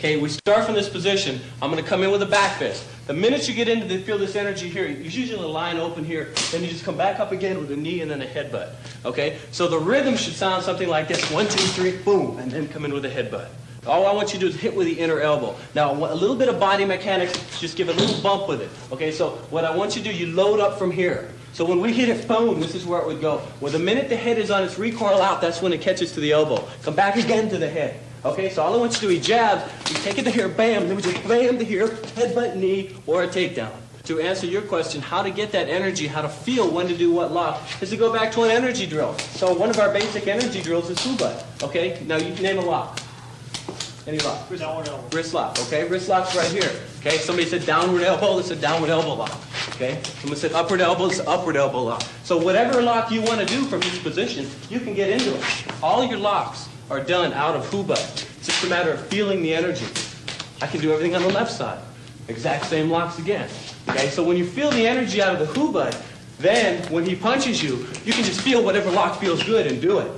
Okay, we start from this position. I'm going to come in with a back fist. The minute you get into feel this energy here, there's usually a line open here. Then you just come back up again with a knee and then a headbutt. Okay, so the rhythm should sound something like this: 1, 2, 3, boom, and then come in with a headbutt. All I want you to do is hit with the inner elbow. Now, a little bit of body mechanics, just give a little bump with it. Okay, so what I want you to do, you load up from here. So when we hit it, boom, this is where it would go. Well, the minute the head is on its recoil out, that's when it catches to the elbow. Come back again to the head. Okay, so all I want you to do, he jabs, we take it to here, bam, then we just bam to here, headbutt, knee, or a takedown. To answer your question, how to get that energy, how to feel when to do what lock, is to go back to an energy drill. So one of our basic energy drills is hubat. Okay, now you name a lock. Any lock? Downward elbow. Wrist lock, okay? Wrist lock's right here. Okay, somebody said downward elbow, it's a downward elbow lock. Okay? Someone said upward elbow, it's an upward elbow lock. So whatever lock you want to do from each position, you can get into it. All your locks are done out of hubat. It's just a matter of feeling the energy. I can do everything on the left side. Exact same locks again. Okay, so when you feel the energy out of the hubat, then when he punches you, you can just feel whatever lock feels good and do it.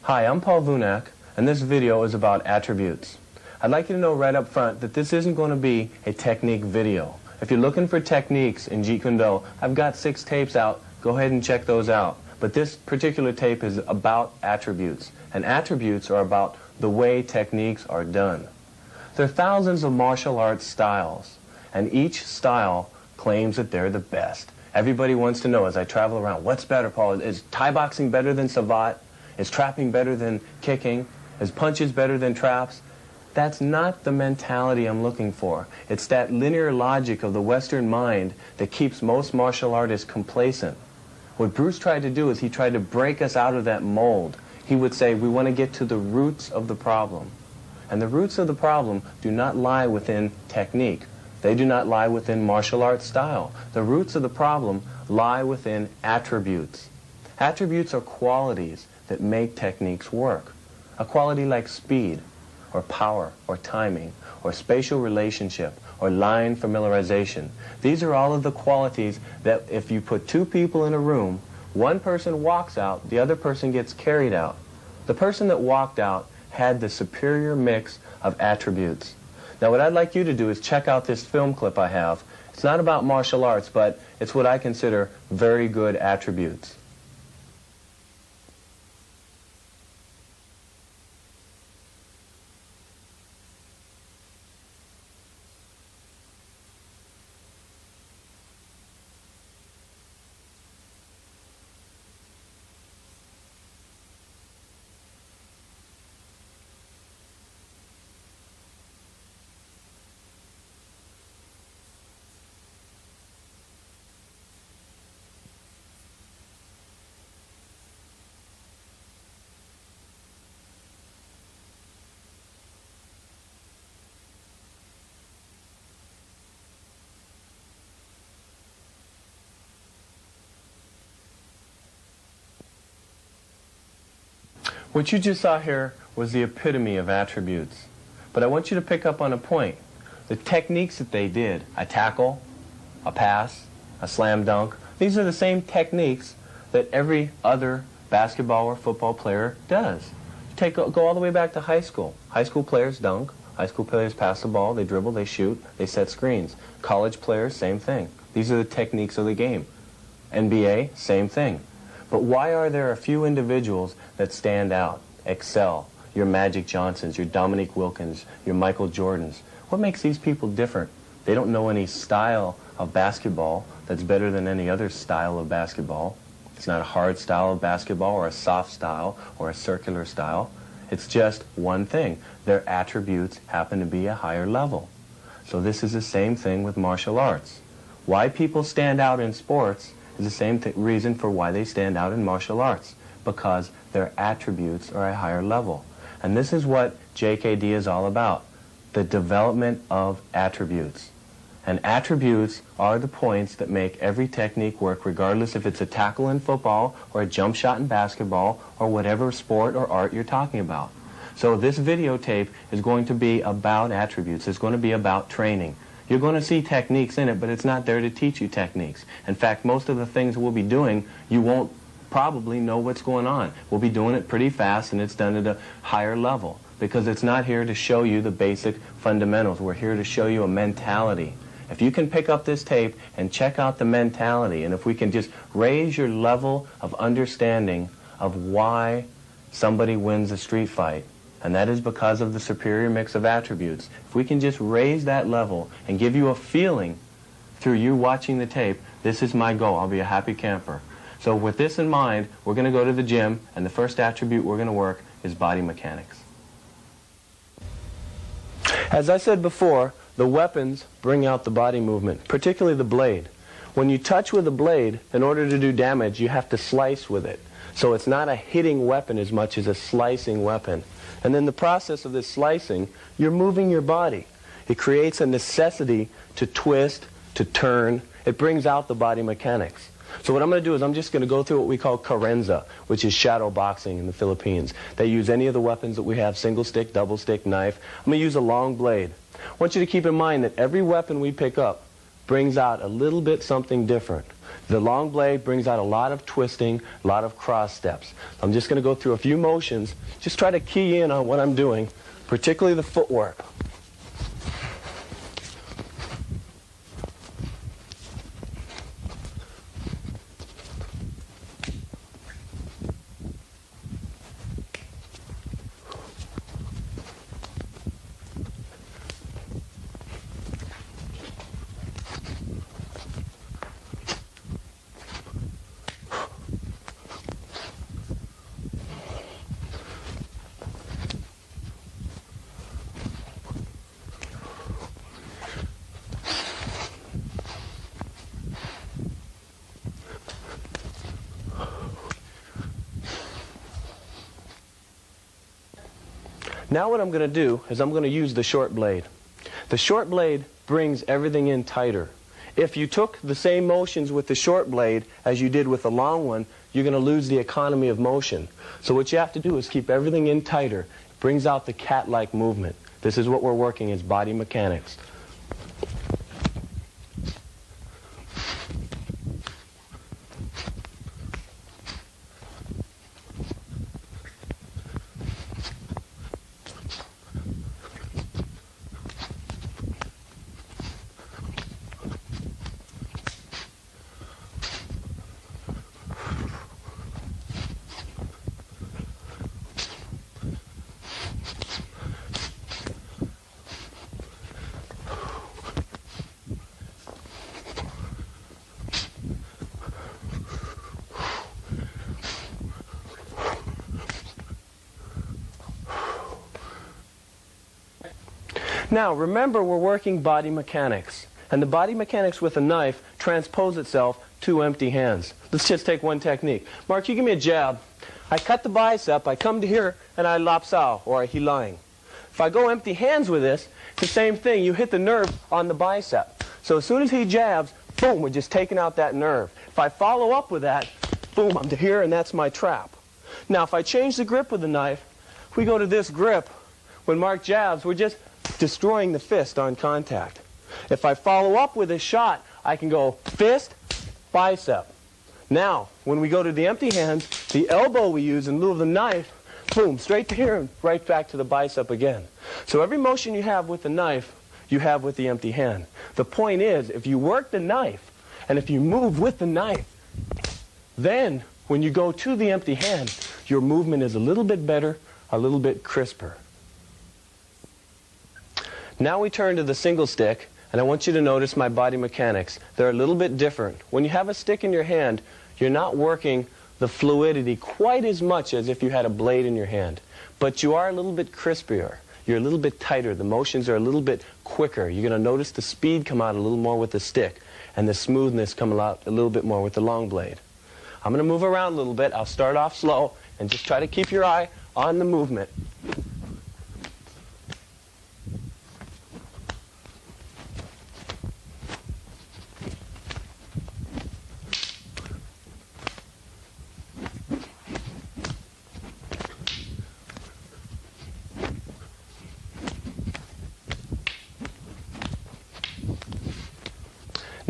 Hi, I'm Paul Vunak, and this video is about attributes. I'd like you to know right up front that this isn't going to be a technique video. If you're looking for techniques in Jeet Kune Do, I've got 6 tapes out. Go ahead and check those out. But this particular tape is about attributes, and attributes are about the way techniques are done. There are thousands of martial arts styles, and each style claims that they're the best. Everybody wants to know, as I travel around, what's better, Paul? Is Thai boxing better than Savate? Is trapping better than kicking? Is punches better than traps? That's not the mentality I'm looking for. It's that linear logic of the Western mind that keeps most martial artists complacent. What Bruce tried to do is he tried to break us out of that mold. He would say, we want to get to the roots of the problem. And the roots of the problem do not lie within technique. They do not lie within martial arts style. The roots of the problem lie within attributes. Attributes are qualities that make techniques work. A quality like speed, or power, or timing, or spatial relationship, or line familiarization. These are all of the qualities that if you put 2 people in a room, one person walks out, the other person gets carried out. The person that walked out had the superior mix of attributes. Now what I'd like you to do is check out this film clip I have. It's not about martial arts, but it's what I consider very good attributes. What you just saw here was the epitome of attributes. But I want you to pick up on a point. The techniques that they did, a tackle, a pass, a slam dunk, these are the same techniques that every other basketball or football player does. Go all the way back to high school. High school players dunk. High school players pass the ball, they dribble, they shoot, they set screens. College players, same thing. These are the techniques of the game. NBA, same thing. But why are there a few individuals that stand out, excel? Your Magic Johnsons, your Dominique Wilkins, your Michael Jordans. What makes these people different? They don't know any style of basketball that's better than any other style of basketball. It's not a hard style of basketball or a soft style or a circular style. It's just one thing. Their attributes happen to be a higher level. So this is the same thing with martial arts. Why people stand out in sports is the same reason for why they stand out in martial arts, because their attributes are a higher level. And this is what JKD is all about, the development of attributes. And attributes are the points that make every technique work, regardless if it's a tackle in football or a jump shot in basketball or whatever sport or art you're talking about. So this videotape is going to be about attributes. It's going to be about training. You're going to see techniques in it, but it's not there to teach you techniques. In fact, most of the things we'll be doing, you won't probably know what's going on. We'll be doing it pretty fast, and it's done at a higher level because it's not here to show you the basic fundamentals. We're here to show you a mentality. If you can pick up this tape and check out the mentality, and if we can just raise your level of understanding of why somebody wins a street fight, and that is because of the superior mix of attributes. If we can just raise that level and give you a feeling through you watching the tape, this is my goal. I'll be a happy camper. So with this in mind, we're going to go to the gym, and the first attribute we're going to work is body mechanics. As I said before, the weapons bring out the body movement, particularly the blade. When you touch with a blade, in order to do damage, you have to slice with it. So it's not a hitting weapon as much as a slicing weapon. And in the process of this slicing, you're moving your body. It creates a necessity to twist, to turn. It brings out the body mechanics. So what I'm going to do is I'm just going to go through what we call carenza, which is shadow boxing in the Philippines. They use any of the weapons that we have, single stick, double stick, knife. I'm going to use a long blade. I want you to keep in mind that every weapon we pick up brings out a little bit something different. The long blade brings out a lot of twisting, a lot of cross steps. I'm just going to go through a few motions. Just try to key in on what I'm doing, particularly the footwork. Now what I'm going to do is I'm going to use the short blade. The short blade brings everything in tighter. If you took the same motions with the short blade as you did with the long one, you're going to lose the economy of motion. So what you have to do is keep everything in tighter. It brings out the cat-like movement. This is what we're working as body mechanics. Now, remember, we're working body mechanics. And the body mechanics with a knife transpose itself to empty hands. Let's just take one technique. Mark, you give me a jab. I cut the bicep, I come to here, and I lapsao, or I hilaing. If I go empty hands with this, it's the same thing. You hit the nerve on the bicep. So as soon as he jabs, boom, we're just taking out that nerve. If I follow up with that, boom, I'm to here, and that's my trap. Now, if I change the grip with the knife, if we go to this grip, when Mark jabs, we're just destroying the fist on contact. If I follow up with a shot, I can go fist, bicep. Now, when we go to the empty hands, the elbow we use in lieu of the knife, boom, straight to here and right back to the bicep again. So every motion you have with the knife, you have with the empty hand. The point is, if you work the knife, and if you move with the knife, then when you go to the empty hand, your movement is a little bit better, a little bit crisper. Now we turn to the single stick, and I want you to notice my body mechanics. They're a little bit different. When you have a stick in your hand, you're not working the fluidity quite as much as if you had a blade in your hand. But you are a little bit crispier. You're a little bit tighter. The motions are a little bit quicker. You're going to notice the speed come out a little more with the stick, and the smoothness come out a little bit more with the long blade. I'm going to move around a little bit. I'll start off slow, and just try to keep your eye on the movement.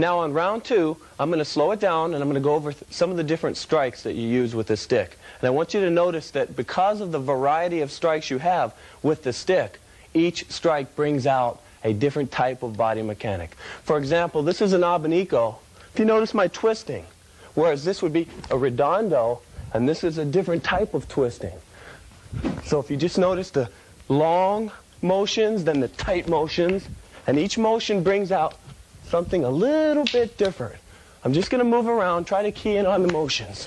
Now on round 2, I'm going to slow it down and I'm going to go over some of the different strikes that you use with the stick. And I want you to notice that because of the variety of strikes you have with the stick, each strike brings out a different type of body mechanic. For example, this is an abanico. If you notice my twisting, whereas this would be a redondo, and this is a different type of twisting. So if you just notice the long motions, then the tight motions, and each motion brings out something a little bit different. I'm just going to move around, try to key in on the motions.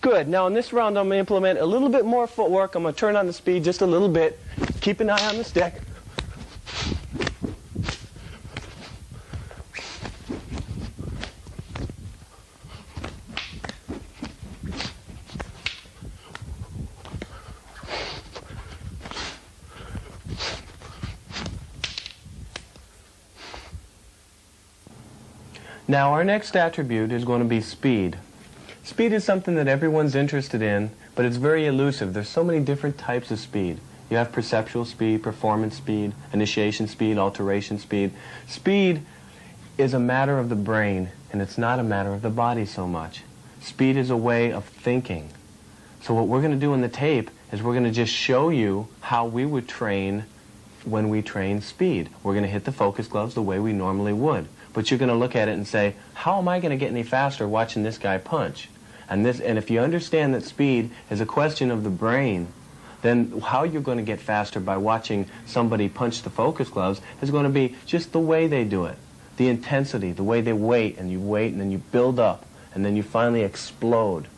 Good. Now in this round I'm going to implement a little bit more footwork. I'm going to turn on the speed just a little bit. Keep an eye on the stick. Now our next attribute is going to be speed. Speed is something that everyone's interested in, but it's very elusive. There's so many different types of speed. You have perceptual speed, performance speed, initiation speed, alteration speed. Speed is a matter of the brain, and it's not a matter of the body so much. Speed is a way of thinking. So what we're going to do in the tape is we're going to just show you how we would train when we train speed. We're going to hit the focus gloves the way we normally would. But you're going to look at it and say, how am I going to get any faster watching this guy punch? And if you understand that speed is a question of the brain, then how you're going to get faster by watching somebody punch the focus gloves is going to be just the way they do it. The intensity, the way they wait, and then you build up, and then you finally explode.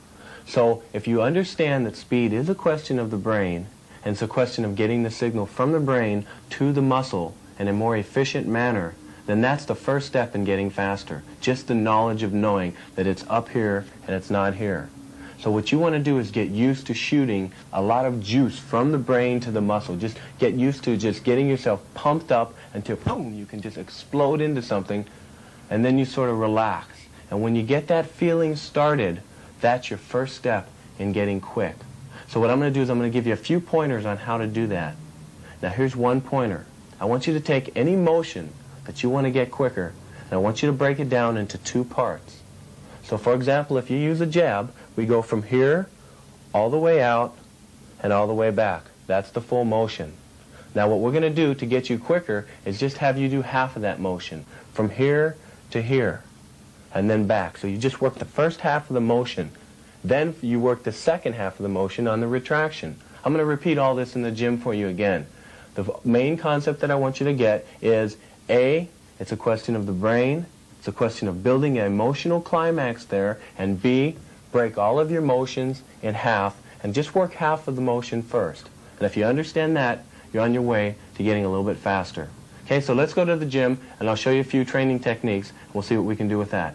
So if you understand that speed is a question of the brain, and it's a question of getting the signal from the brain to the muscle in a more efficient manner, then that's the first step in getting faster. Just the knowledge of knowing that it's up here and it's not here. So what you want to do is get used to shooting a lot of juice from the brain to the muscle. Just get used to just getting yourself pumped up until, boom, you can just explode into something, and then you sort of relax. And when you get that feeling started, that's your first step in getting quick. So what I'm going to do is I'm going to give you a few pointers on how to do that. Now here's one pointer. I want you to take any motion that you want to get quicker, and I want you to break it down into 2 parts. So for example, if you use a jab, we go from here all the way out and all the way back. That's the full motion. Now what we're going to do to get you quicker is just have you do half of that motion, from here to here and then back. So you just work the first half of the motion, then you work the second half of the motion on the retraction. I'm going to repeat all this in the gym for you again. The main concept that I want you to get is A, it's a question of the brain, it's a question of building an emotional climax there, and B, break all of your motions in half and just work half of the motion first. And if you understand that, you're on your way to getting a little bit faster. Okay, so let's go to the gym and I'll show you a few training techniques and we'll see what we can do with that.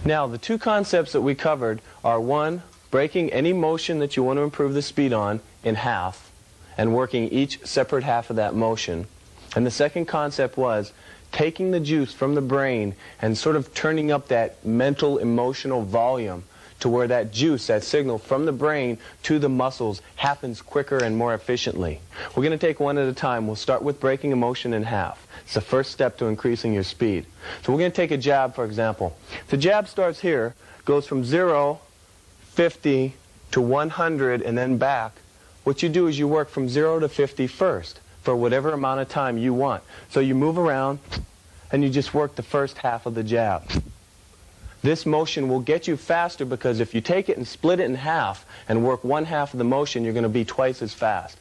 Now, the 2 concepts that we covered are 1, breaking any motion that you want to improve the speed on in half and working each separate half of that motion. And the second concept was taking the juice from the brain and sort of turning up that mental, emotional volume to where that juice, that signal from the brain to the muscles happens quicker and more efficiently. We're going to take one at a time. We'll start with breaking a motion in half. It's the first step to increasing your speed. So we're going to take a jab, for example. The jab starts here, goes from 0, 50 to 100 and then back. What you do is you work from 0 to 50 first, for whatever amount of time you want. So you move around and you just work the first half of the jab. This motion will get you faster because if you take it and split it in half and work one half of the motion, you're going to be twice as fast.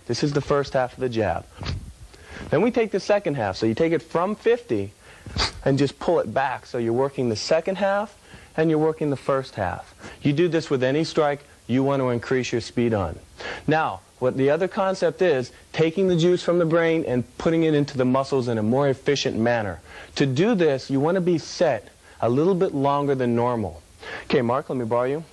This is the first half of the jab. Then we take the second half. So you take it from 50 and just pull it back. So you're working the second half and you're working the first half. You do this with any strike you want to increase your speed on. Now, what the other concept is, taking the juice from the brain and putting it into the muscles in a more efficient manner. To do this, you want to be set a little bit longer than normal. Okay, Mark, let me borrow you.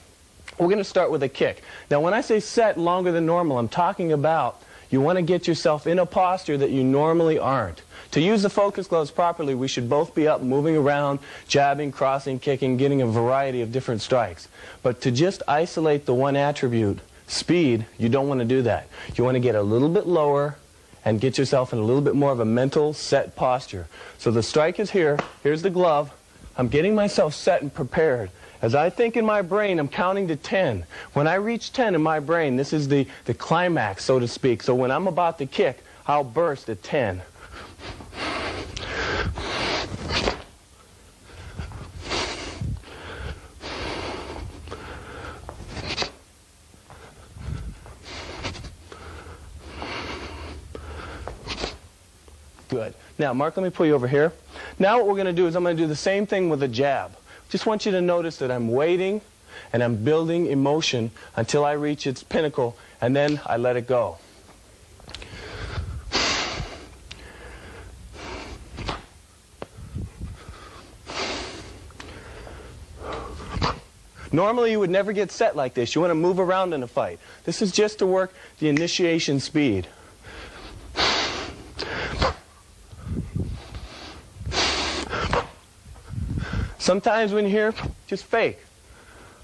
We're going to start with a kick. Now, when I say set longer than normal, I'm talking about You want to get yourself in a posture that you normally aren't. To use the focus gloves properly, we should both be up, moving around, jabbing, crossing, kicking, getting a variety of different strikes. But to just isolate the one attribute, speed, you don't want to do that. You want to get a little bit lower and get yourself in a little bit more of a mental set posture. So the strike is here. Here's the glove. I'm getting myself set and prepared. As I think in my brain, I'm counting to 10. When I reach 10 in my brain, this is the climax, so to speak. So when I'm about to kick, I'll burst at 10. Good. Now, Mark, let me pull you over here. Now what we're going to do is I'm going to do the same thing with a jab. Just want you to notice that I'm waiting and I'm building emotion until I reach its pinnacle, and then I let it go. Normally you would never get set like this. You want to move around in a fight. This is just to work the initiation speed. Sometimes when you're here, just fake.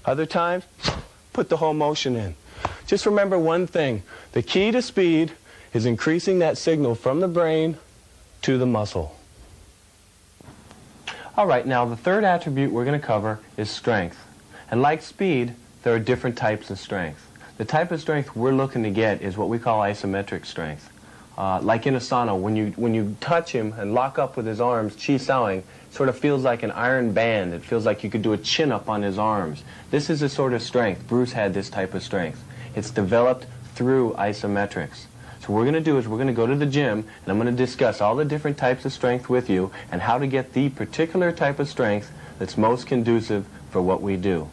Other times, put the whole motion in. Just remember one thing. The key to speed is increasing that signal from the brain to the muscle. All right, now the third attribute we're going to cover is strength. And like speed, there are different types of strength. The type of strength we're looking to get is what we call isometric strength. Like in Asano, when you touch him and lock up with his arms, chi saoing, sort of feels like an iron band. It feels like you could do a chin-up on his arms. This is a sort of strength. Bruce had this type of strength. It's developed through isometrics. So what we're going to do is we're going to go to the gym, and I'm going to discuss all the different types of strength with you and how to get the particular type of strength that's most conducive for what we do.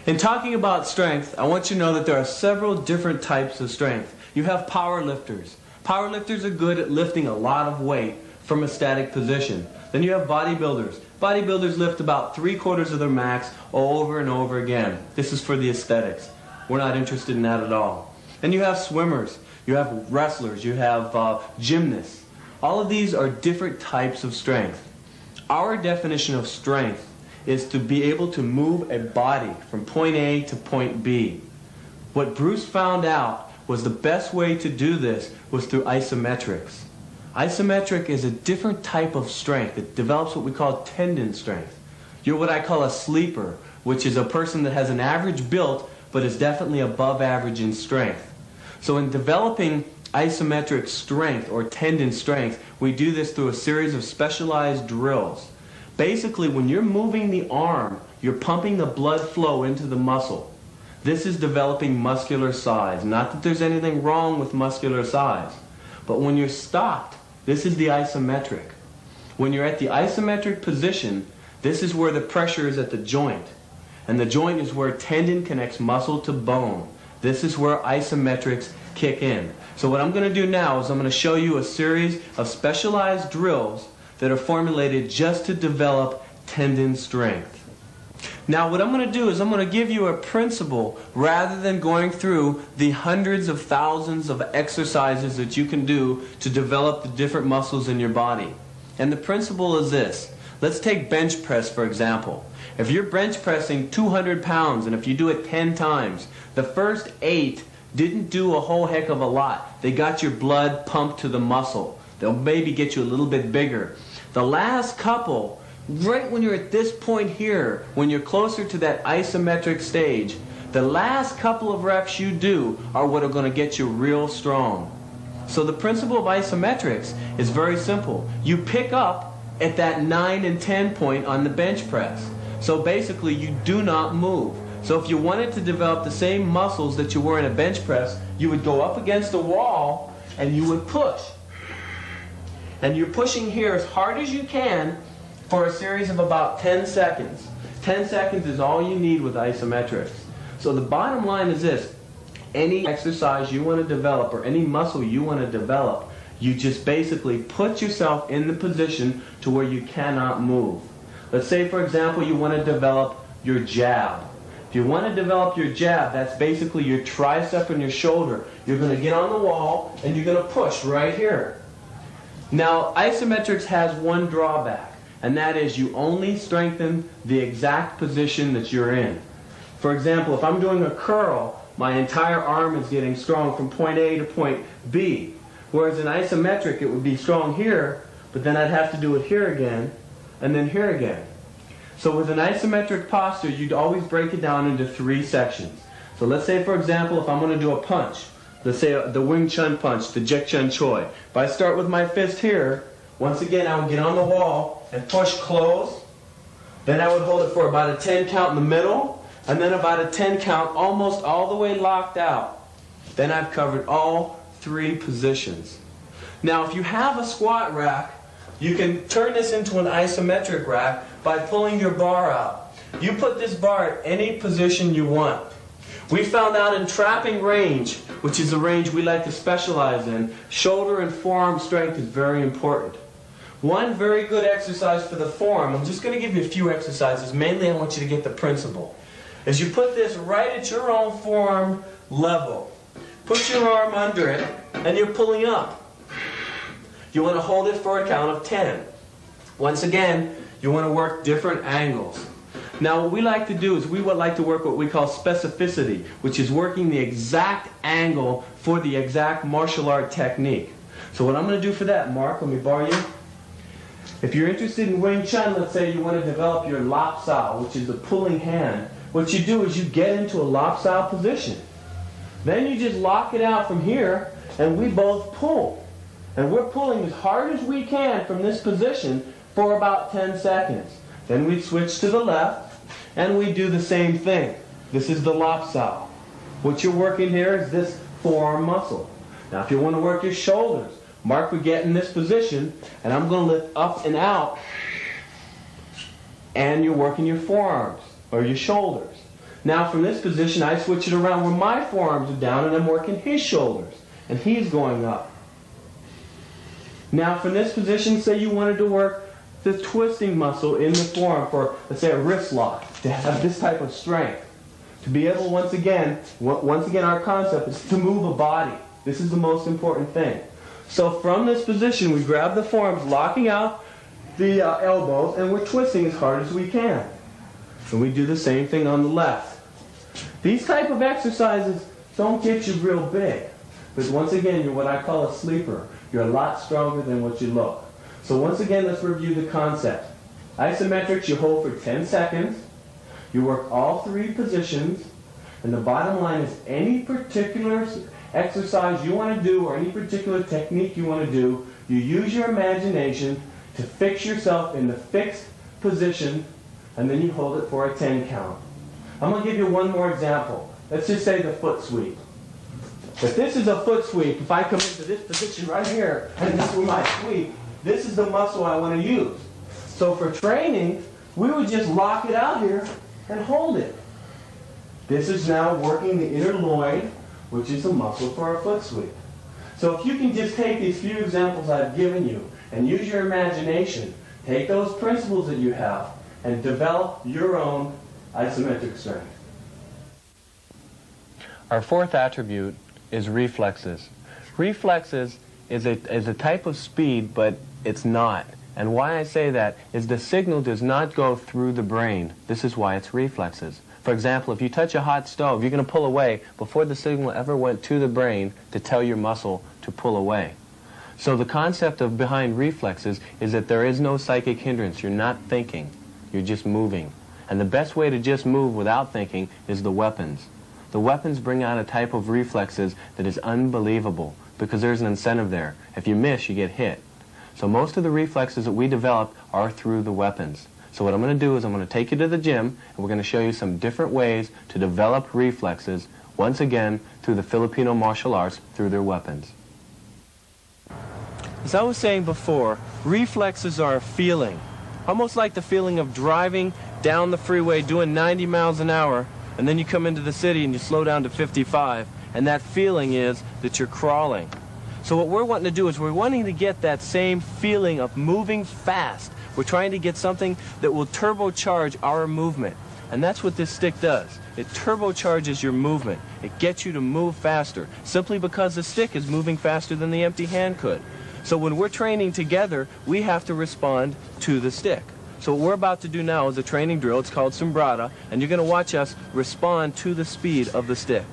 In talking about strength, I want you to know that there are several different types of strength. You have power lifters. Power lifters are good at lifting a lot of weight from a static position. Then you have bodybuilders. Bodybuilders lift about 3/4 of their max over and over again. This is for the aesthetics. We're not interested in that at all. Then you have swimmers. You have wrestlers. You have gymnasts. All of these are different types of strength. Our definition of strength is to be able to move a body from point A to point B. What Bruce found out was the best way to do this was through isometrics. Isometric is a different type of strength. It develops what we call tendon strength. You're what I call a sleeper, which is a person that has an average build but is definitely above average in strength. So in developing isometric strength or tendon strength, we do this through a series of specialized drills. Basically, when you're moving the arm, you're pumping the blood flow into the muscle. This is developing muscular size. Not that there's anything wrong with muscular size, but when you're stopped, this is the isometric. When you're at the isometric position, this is where the pressure is at the joint. And the joint is where tendon connects muscle to bone. This is where isometrics kick in. So what I'm going to do now is I'm going to show you a series of specialized drills that are formulated just to develop tendon strength. Now what I'm going to do is I'm going to give you a principle rather than going through the hundreds of thousands of exercises that you can do to develop the different muscles in your body. And the principle is this. Let's take bench press for example. If you're bench pressing 200 pounds and if you do it 10 times, the first 8 didn't do a whole heck of a lot. They got your blood pumped to the muscle. They'll maybe get you a little bit bigger. The last couple, right when you're at this point here, when you're closer to that isometric stage, the last couple of reps you do are what are going to get you real strong. So the principle of isometrics is very simple. You pick up at that 9 and 10 point on the bench press. So basically you do not move. So if you wanted to develop the same muscles that you were in a bench press, you would go up against a wall and you would push. And you're pushing here as hard as you can for a series of about 10 seconds. 10 seconds is all you need with isometrics. So the bottom line is this. Any exercise you want to develop or any muscle you want to develop, you just basically put yourself in the position to where you cannot move. Let's say, for example, you want to develop your jab. If you want to develop your jab, that's basically your tricep and your shoulder. You're going to get on the wall and you're going to push right here. Now, isometrics has one drawback, and that is you only strengthen the exact position that you're in. For example, if I'm doing a curl, my entire arm is getting strong from point A to point B. Whereas in isometric, it would be strong here, but then I'd have to do it here again, and then here again. So with an isometric posture, you'd always break it down into 3 sections. So let's say, for example, if I'm going to do a punch, let's say the Wing Chun punch, the Jeet Kune Do. If I start with my fist here, once again I would get on the wall and push close. Then I would hold it for about a 10 count in the middle, and then about a 10 count almost all the way locked out. Then I've covered all 3 positions. Now if you have a squat rack, you can turn this into an isometric rack by pulling your bar out. You put this bar at any position you want. We found out in trapping range, which is a range we like to specialize in, shoulder and forearm strength is very important. One very good exercise for the forearm, I'm just going to give you a few exercises, mainly I want you to get the principle, is you put this right at your own forearm level. Put your arm under it, and you're pulling up. You want to hold it for a count of 10. Once again, you want to work different angles. Now what we like to do is we would like to work what we call specificity, which is working the exact angle for the exact martial art technique. So what I'm going to do for that, Mark, let me borrow you. If you're interested in Wing Chun, let's say you want to develop your lap sao, which is the pulling hand, what you do is you get into a lap sao position. Then you just lock it out from here, and we both pull. And we're pulling as hard as we can from this position for about 10 seconds. Then we switch to the left, and we do the same thing. This is the lap sao. What you're working here is this forearm muscle. Now if you want to work your shoulders, Mark would get in this position, and I'm going to lift up and out, and you're working your forearms, or your shoulders. Now from this position, I switch it around where my forearms are down, and I'm working his shoulders, and he's going up. Now from this position, say you wanted to work the twisting muscle in the forearm for, let's say, a wrist lock, to have this type of strength. To be able, once again, our concept is to move a body. This is the most important thing. So from this position, we grab the forearms, locking out the elbows, and we're twisting as hard as we can. And we do the same thing on the left. These type of exercises don't get you real big. But once again, you're what I call a sleeper. You're a lot stronger than what you look. So once again, let's review the concept. Isometrics, you hold for 10 seconds. You work all 3 positions. And the bottom line is any particular exercise you want to do or any particular technique you want to do, you use your imagination to fix yourself in the fixed position, and then you hold it for a 10 count. I'm going to give you one more example. Let's just say the foot sweep. If this is a foot sweep, if I come into this position right here, and this is my sweep, this is the muscle I want to use. So for training, we would just lock it out here and hold it. This is now working the inner loin, which is the muscle for our foot sweep. So if you can just take these few examples I've given you and use your imagination, take those principles that you have, and develop your own isometric strength. Our 4th attribute is reflexes. Reflexes is a type of speed, but it's not. And why I say that is the signal does not go through the brain. This is why it's reflexes. For example, if you touch a hot stove, you're going to pull away before the signal ever went to the brain to tell your muscle to pull away. So the concept of behind reflexes is that there is no psychic hindrance. You're not thinking. You're just moving. And the best way to just move without thinking is the weapons. The weapons bring out a type of reflexes that is unbelievable because there's an incentive there. If you miss, you get hit. So most of the reflexes that we develop are through the weapons. So what I'm going to do is I'm going to take you to the gym, and we're going to show you some different ways to develop reflexes, once again, through the Filipino martial arts, through their weapons. As I was saying before, reflexes are a feeling. Almost like the feeling of driving down the freeway doing 90 miles an hour, and then you come into the city and you slow down to 55, and that feeling is that you're crawling. So what we're wanting to do is we're wanting to get that same feeling of moving fast. We're trying to get something that will turbocharge our movement. And that's what this stick does. It turbocharges your movement. It gets you to move faster, simply because the stick is moving faster than the empty hand could. So when we're training together, we have to respond to the stick. So what we're about to do now is a training drill. It's called Sombrada, and you're going to watch us respond to the speed of the stick.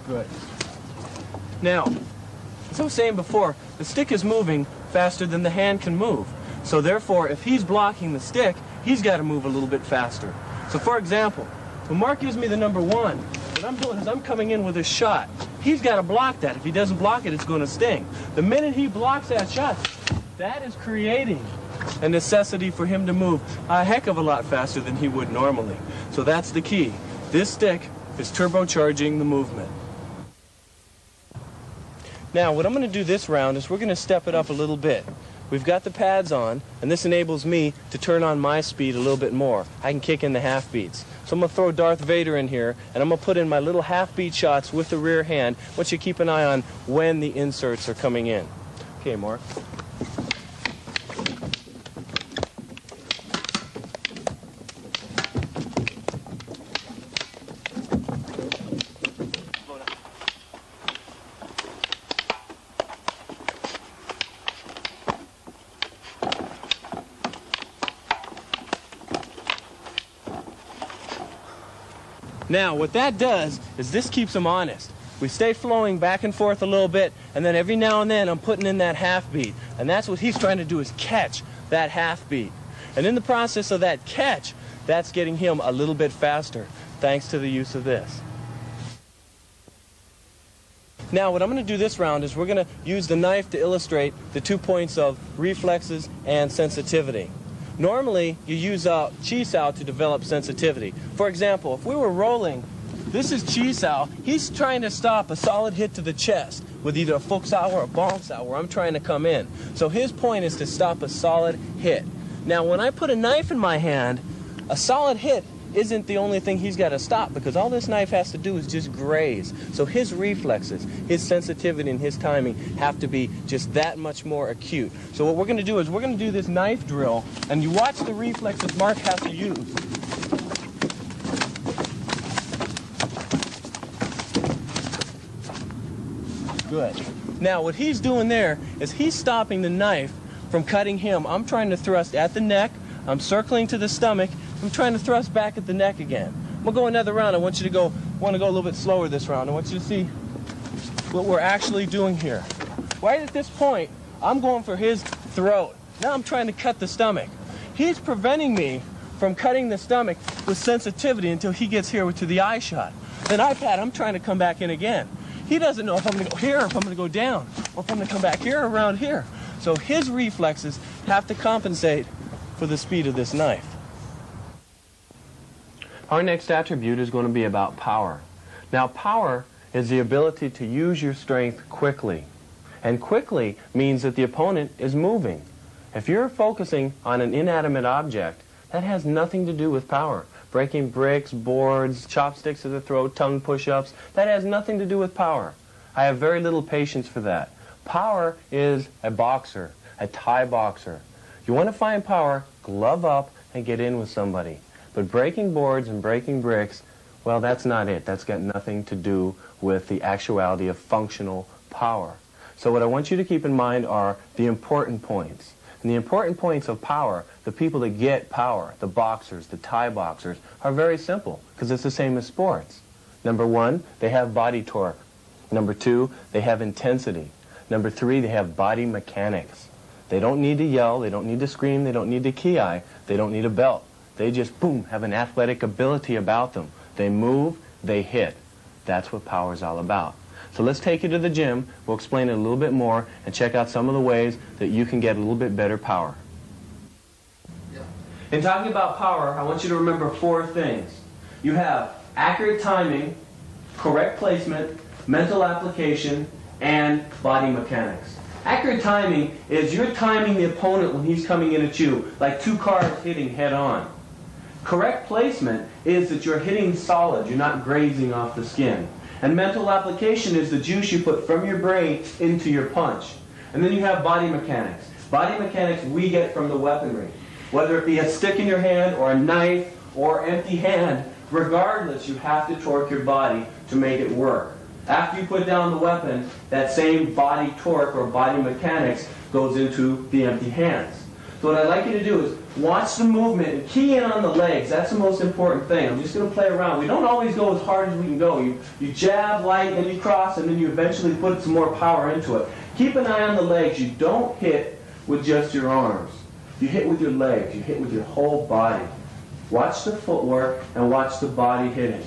Good. Now, as I was saying before, the stick is moving faster than the hand can move. So therefore, if he's blocking the stick, he's got to move a little bit faster. So for example, when Mark gives me the number 1, what I'm doing is I'm coming in with a shot. He's got to block that. If he doesn't block it, it's going to sting. The minute he blocks that shot, that is creating a necessity for him to move a heck of a lot faster than he would normally. So that's the key. This stick is turbocharging the movement. Now, what I'm going to do this round is we're going to step it up a little bit. We've got the pads on, and this enables me to turn on my speed a little bit more. I can kick in the half beats. So I'm going to throw Darth Vader in here, and I'm going to put in my little half beat shots with the rear hand. I want you to keep an eye on when the inserts are coming in. Okay, Mark. Now, what that does is this keeps them honest. We stay flowing back and forth a little bit, and then every now and then I'm putting in that half beat. And that's what he's trying to do, is catch that half beat. And in the process of that catch, that's getting him a little bit faster, thanks to the use of this. Now, what I'm going to do this round is we're going to use the knife to illustrate the 2 points of reflexes and sensitivity. Normally, you use Chi Sao to develop sensitivity. For example, if we were rolling, this is Chi Sao. He's trying to stop a solid hit to the chest with either a Fuk Sao or a Bong Sao, where I'm trying to come in. So his point is to stop a solid hit. Now, when I put a knife in my hand, a solid hit isn't the only thing he's got to stop, because all this knife has to do is just graze. So his reflexes, his sensitivity, and his timing have to be just that much more acute. So what we're going to do is we're going to do this knife drill, and you watch the reflexes Mark has to use. Good. Now what he's doing there is he's stopping the knife from cutting him. I'm trying to thrust at the neck. I'm circling to the stomach. I'm trying to thrust back at the neck again. We'll go another round. I want you to go a little bit slower this round. I want you to see what we're actually doing here. Right at this point, I'm going for his throat. Now I'm trying to cut the stomach. He's preventing me from cutting the stomach with sensitivity until he gets here to the eye shot. Then I'm trying to come back in again. He doesn't know if I'm going to go here, or if I'm going to go down, or if I'm going to come back here or around here. So his reflexes have to compensate for the speed of this knife. Our next attribute is going to be about power. Now, power is the ability to use your strength quickly. And quickly means that the opponent is moving. If you're focusing on an inanimate object, that has nothing to do with power. Breaking bricks, boards, chopsticks to the throat, tongue push-ups, that has nothing to do with power. I have very little patience for that. Power is a boxer, a Thai boxer. You want to find power, glove up and get in with somebody. But breaking boards and breaking bricks, well, that's not it. That's got nothing to do with the actuality of functional power. So what I want you to keep in mind are the important points. And the important points of power, the people that get power, the boxers, the Thai boxers, are very simple, because it's the same as sports. Number 1, they have body torque. Number 2, they have intensity. Number 3, they have body mechanics. They don't need to yell, they don't need to scream, they don't need to ki-eye, they don't need a belt. They just, boom, have an athletic ability about them. They move, they hit. That's what power is all about. So let's take you to the gym. We'll explain it a little bit more and check out some of the ways that you can get a little bit better power. In talking about power, I want you to remember 4 things. You have accurate timing, correct placement, mental application, and body mechanics. Accurate timing is you're timing the opponent when he's coming in at you, like two cars hitting head on. Correct placement is that you're hitting solid, you're not grazing off the skin. And mental application is the juice you put from your brain into your punch. And then you have body mechanics. Body mechanics we get from the weaponry. Whether it be a stick in your hand or a knife or empty hand, regardless, you have to torque your body to make it work. After you put down the weapon, that same body torque or body mechanics goes into the empty hands. So what I'd like you to do is watch the movement and key in on the legs. That's the most important thing. I'm just going to play around. We don't always go as hard as we can go. You jab light and you cross and then you eventually put some more power into it. Keep an eye on the legs. You don't hit with just your arms. You hit with your legs. You hit with your whole body. Watch the footwork and watch the body hitting.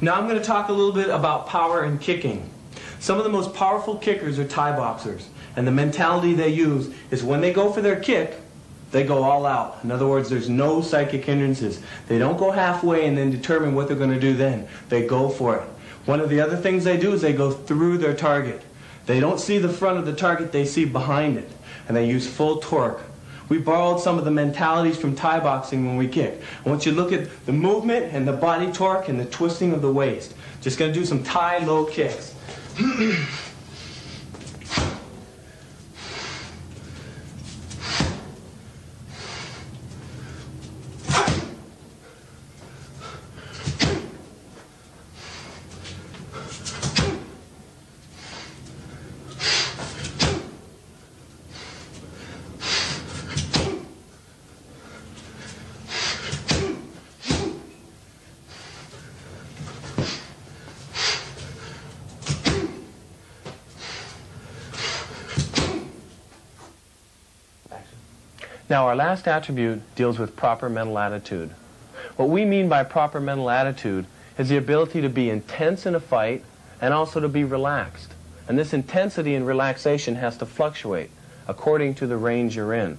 Now I'm going to talk a little bit about power and kicking. Some of the most powerful kickers are Thai boxers, and the mentality they use is when they go for their kick, they go all out. In other words, there's no psychic hindrances. They don't go halfway and then determine what they're going to do then. They go for it. One of the other things they do is they go through their target. They don't see the front of the target, they see behind it, and they use full torque. We borrowed some of the mentalities from Thai boxing when we kick. I want you to look at the movement and the body torque and the twisting of the waist. Just going to do some Thai low kicks. Now, our last attribute deals with proper mental attitude. What we mean by proper mental attitude is the ability to be intense in a fight and also to be relaxed. And this intensity and relaxation has to fluctuate according to the range you're in.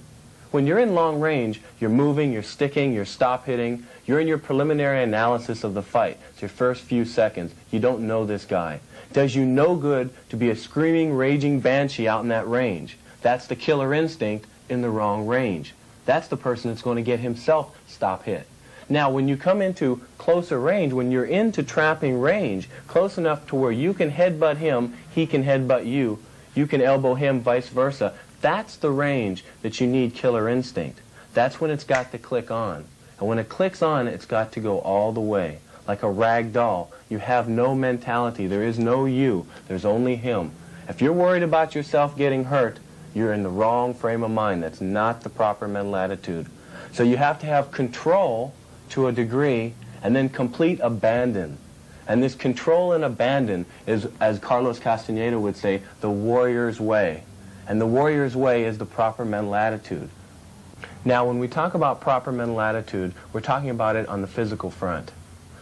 When you're in long range, you're moving, you're sticking, you're stop hitting, you're in your preliminary analysis of the fight. It's your first few seconds. You don't know this guy. It does you no good to be a screaming, raging banshee out in that range. That's the killer instinct in the wrong range. That's the person that's going to get himself stop hit. Now, when you come into closer range, when you're into trapping range, close enough to where you can headbutt him, he can headbutt you, you can elbow him, vice versa, that's the range that you need killer instinct. That's when it's got to click on. And when it clicks on, it's got to go all the way. Like a rag doll, you have no mentality. There is no you. There's only him. If you're worried about yourself getting hurt, you're in the wrong frame of mind. That's not the proper mental attitude. So you have to have control to a degree and then complete abandon. And this control and abandon is, as Carlos Castaneda would say, the warrior's way. And the warrior's way is the proper mental attitude. Now, when we talk about proper mental attitude, we're talking about it on the physical front.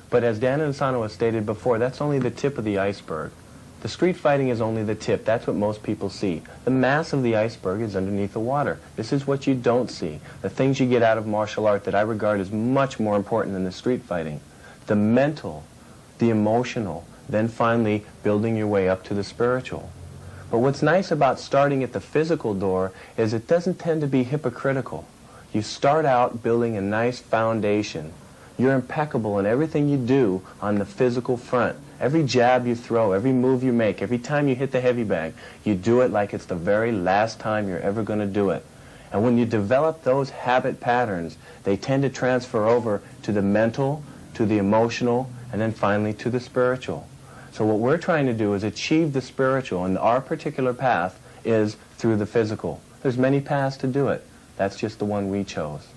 But as Dan Insano has stated before, that's only the tip of the iceberg. The street fighting is only the tip. That's what most people see. The mass of the iceberg is underneath the water. This is what you don't see. The things you get out of martial art that I regard as much more important than the street fighting. The mental, the emotional, then finally building your way up to the spiritual. But what's nice about starting at the physical door is it doesn't tend to be hypocritical. You start out building a nice foundation. You're impeccable in everything you do on the physical front. Every jab you throw, every move you make, every time you hit the heavy bag, you do it like it's the very last time you're ever going to do it. And when you develop those habit patterns, they tend to transfer over to the mental, to the emotional, and then finally to the spiritual. So what we're trying to do is achieve the spiritual, and our particular path is through the physical. There's many paths to do it. That's just the one we chose.